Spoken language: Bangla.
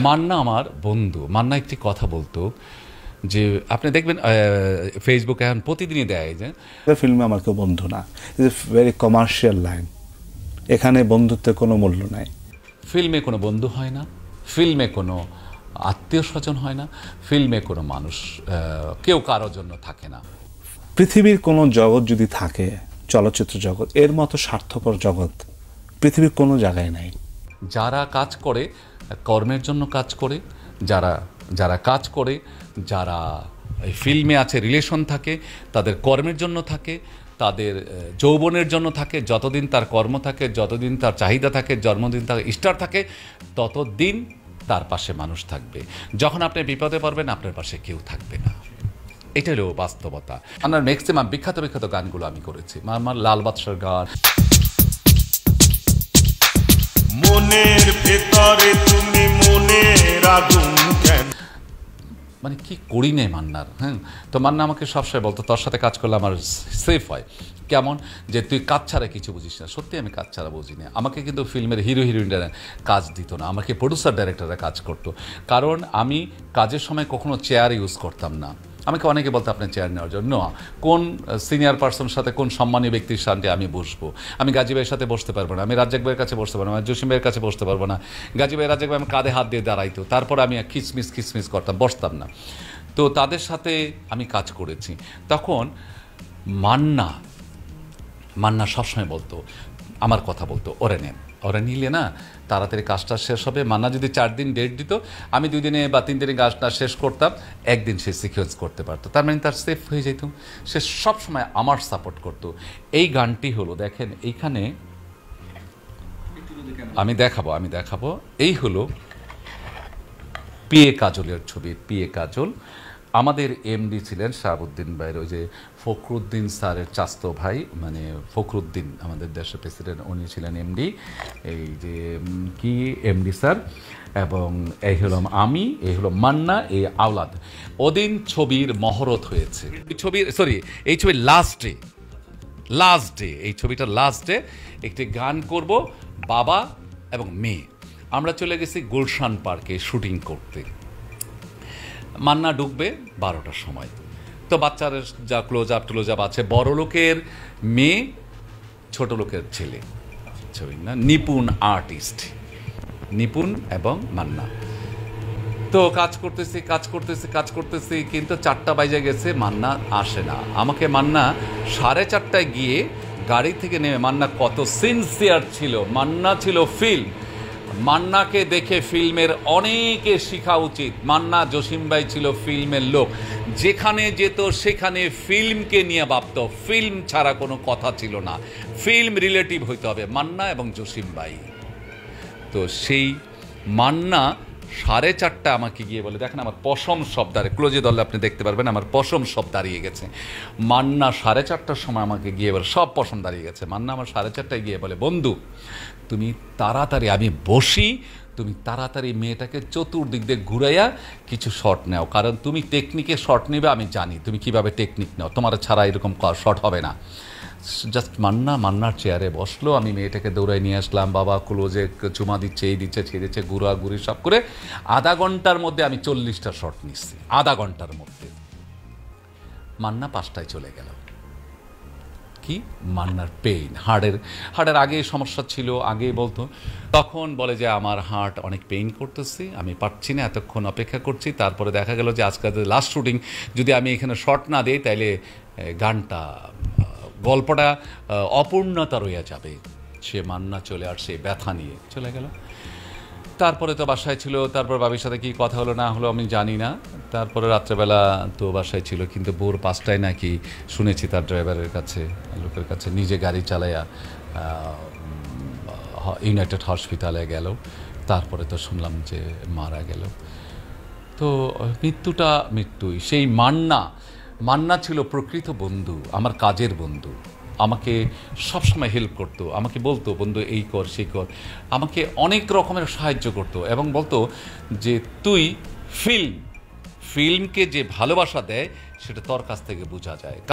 মান্না আমার বন্ধু। মান্না একটি কথা বলতো যে আপনি দেখবেন ফেসবুকে এখন প্রতিদিনই দেয় যে ফিল্মে আমার কেউ বন্ধু না, it's a very commercial line. এখানে বন্ধুত্বের কোনো মূল্য নাই। ফিল্মে কোনো বন্ধু হয় না, ফিল্মে কোনো আত্মীয় স্বজন হয় না, ফিল্মে কোনো মানুষ কেউ কারোর জন্য থাকে না। পৃথিবীর কোনো জগৎ যদি থাকে, চলচ্চিত্র জগৎ, এর মতো স্বার্থপর জগৎ পৃথিবীর কোনো জায়গায় নাই। যারা কাজ করে কর্মের জন্য কাজ করে, যারা যারা কাজ করে, যারা এই ফিল্মে আছে রিলেশন থাকে, তাদের কর্মের জন্য থাকে, তাদের যৌবনের জন্য থাকে। যতদিন তার কর্ম থাকে, যতদিন তার চাহিদা থাকে, জন্মদিন তার স্টার থাকে, ততদিন তার পাশে মানুষ থাকবে। যখন আপনি বিপদে পড়বেন আপনার পাশে কেউ থাকবে না। এটা হলো বাস্তবতা। আমার ম্যাক্সিমাম বিখ্যাত বিখ্যাত গানগুলো আমি করেছি। আমার লাল বাদশার গান, মনের ভেতরে তুমি মনের আগুন কেন, মানে কি করি নেই মান্নার। হ্যাঁ, তো মান্না আমাকে সবসময় বলতো তোর সাথে কাজ করলে আমার সেফ হয়। কেমন যে তুই কাজ ছাড়া কিছু বুঝিস না। সত্যি আমি কাজ ছাড়া বুঝি না। আমাকে কিন্তু ফিল্মের হিরো হিরোইনরা কাজ দিত না, আমাকে প্রডিউসার ডাইরেক্টররা কাজ করতো। কারণ আমি কাজের সময় কখনো চেয়ার ইউজ করতাম না। আমাকে অনেকে বলতো আপনার চেয়ার নেওয়ার জন্য কোন সিনিয়র পার্সনের সাথে, কোন সম্মানীয় ব্যক্তির সাথে আমি বসবো। আমি গাজী ভাইয়ের সাথে বসতে পারবো না, আমি রাজ্জাক ভাইয়ের কাছে বসতে পারবো না, আমি জসিম ভাইয়ের কাছে বসতে পারবো না। গাজী ভাই, রাজ্জাক ভাই আমি কাঁধে হাত দিয়ে দাঁড়াইতো, তারপর আমি খিসমিস করতাম, বসতাম না। তো তাদের সাথে আমি কাজ করেছি। তখন মান্না সবসময় বলতো, আমার কথা বলতো, ওরে নিলে না তাড়াতাড়ি কাজটা শেষ হবে। মান্না যদি 4 দিন ডেট দিত, আমি 2 দিনে বা 3 দিনে কাজটা শেষ করতাম, একদিন সে সিকিউরেন্স করতে পারতো। তার মানে তার সেফ হয়ে যেত। সে সবসময় আমার সাপোর্ট করতো। এই গানটি হলো, দেখেন এইখানে আমি দেখাবো। এই হলো পিএ কাজলের ছবি। পিএ কাজল আমাদের এমডি ছিলেন শাহাবুদ্দিন ভাইয়ের, ওই যে ফখরুদ্দিন স্যারের চাস্তো ভাই, মানে ফখরুদ্দিন আমাদের দেশের প্রেসিডেন্ট, উনি ছিলেন এমডি। এই যে কি এমডি স্যার, এবং এই হলাম আমি, এই হলো মান্না, এই আওলাদ। ওদিন ছবির মহরত হয়েছে। এই ছবির লাস্ট ডে এই ছবিটার লাস্ট ডে একটি গান করব বাবা এবং মেয়ে। আমরা চলে গেছি গুলশান পার্কে শুটিং করতে। মান্না ঢুকবে 12টার সময়। তো বাচ্চার যা ক্লোজ আপ আছে, বড় লোকের মেয়ে, ছোট লোকের ছেলে, ছবি না, নিপুণ আর্টিস্ট, নিপুণ এবং মান্না। তো কাজ করতেছি, কিন্তু 4টা বাজে গেছে, মান্না আসে না। আমাকে মান্না 4:30টায় গিয়ে গাড়ি থেকে নেমে, মান্না কত সিনসিয়ার ছিল, মান্না ছিল ফিল্ম। মান্নাকে দেখে ফিল্মের অনেকে শেখা উচিত। মান্না, জসিম ভাই ছিল ফিল্মের লোক, যেখানে যেত সেখানে ফিল্মকে নিয়ে ভাবত। ফিল্ম ছাড়া কোনো কথা ছিল না, ফিল্ম রিলেটিভ হইতে হবে, মান্না এবং জসিম ভাই। তো সেই মান্না 4:30 আমাকে গিয়ে বলে, দেখেন আমার পশম সব দাঁড়িয়ে, ক্লোজে ধরলে আপনি দেখতে পারবেন আমার পশম সব দাঁড়িয়ে গেছে। মান্না 4:30টার সময় আমাকে গিয়ে বলে, সব পশম দাঁড়িয়ে গেছে। মান্না আমার 4:30টায় গিয়ে বলে, বন্ধু তুমি তাড়াতাড়ি, আমি বসি, তুমি তাড়াতাড়ি মেয়েটাকে চতুর্দিক দিয়ে ঘুরাইয়া কিছু শট নাও, কারণ তুমি টেকনিকে শট নেবে, আমি জানি তুমি কিভাবে টেকনিক নাও, তোমার ছাড়া এরকম শট হবে না। জাস্ট মান্নার চেয়ারে বসলো, আমি মেয়েটাকে দৌড়াই নিয়ে আসলাম। বাবা ক্লোজে চুমা দিচ্ছে, এই দিচ্ছে, ছেড়ে দিচ্ছে, ঘুরি সব করে আধা ঘন্টার মধ্যে আমি 40টা শট নিচ্ছি, আধা ঘন্টার মধ্যে। মান্না 5টায় চলে গেল। কি মান্নার পেইন, হার্টের আগে সমস্যা ছিল, আগেই বলতো। তখন বলে যে আমার হার্ট অনেক পেইন করতেছি, আমি পারছি না, এতক্ষণ অপেক্ষা করছি। তারপরে দেখা গেল যে আজকাল লাস্ট শুটিং, যদি আমি এখানে শট না দিই তাইলে গানটা, গল্পটা অপূর্ণতা রয়ে যাবে। সে মান্না চলে আসছে ব্যথা নিয়ে চলে গেল। তারপরে তো বাসায় ছিল, তারপর বাবির সাথে কি কথা হলো না হলো আমি জানি না। তারপরে রাত্রেবেলা তো বাসায় ছিল, কিন্তু ভোর 5টায় নাকি শুনেছি তার ড্রাইভারের কাছে, লোকের কাছে, নিজে গাড়ি চালাইয়া ইউনাইটেড হসপিটালে গেল। তারপরে তো শুনলাম যে মারা গেল। তো মৃত্যুই। সেই মান্না ছিল প্রকৃত বন্ধু, আমার কাজের বন্ধু। আমাকে সবসময় হেল্প করতো, আমাকে বলতো বন্ধু এই কর সেই কর, আমাকে অনেক রকমের সাহায্য করতো, এবং বলতো যে তুই ফিল্মকে যে ভালোবাসা দেয় সেটা তোর কাছ থেকে বোঝা যায়।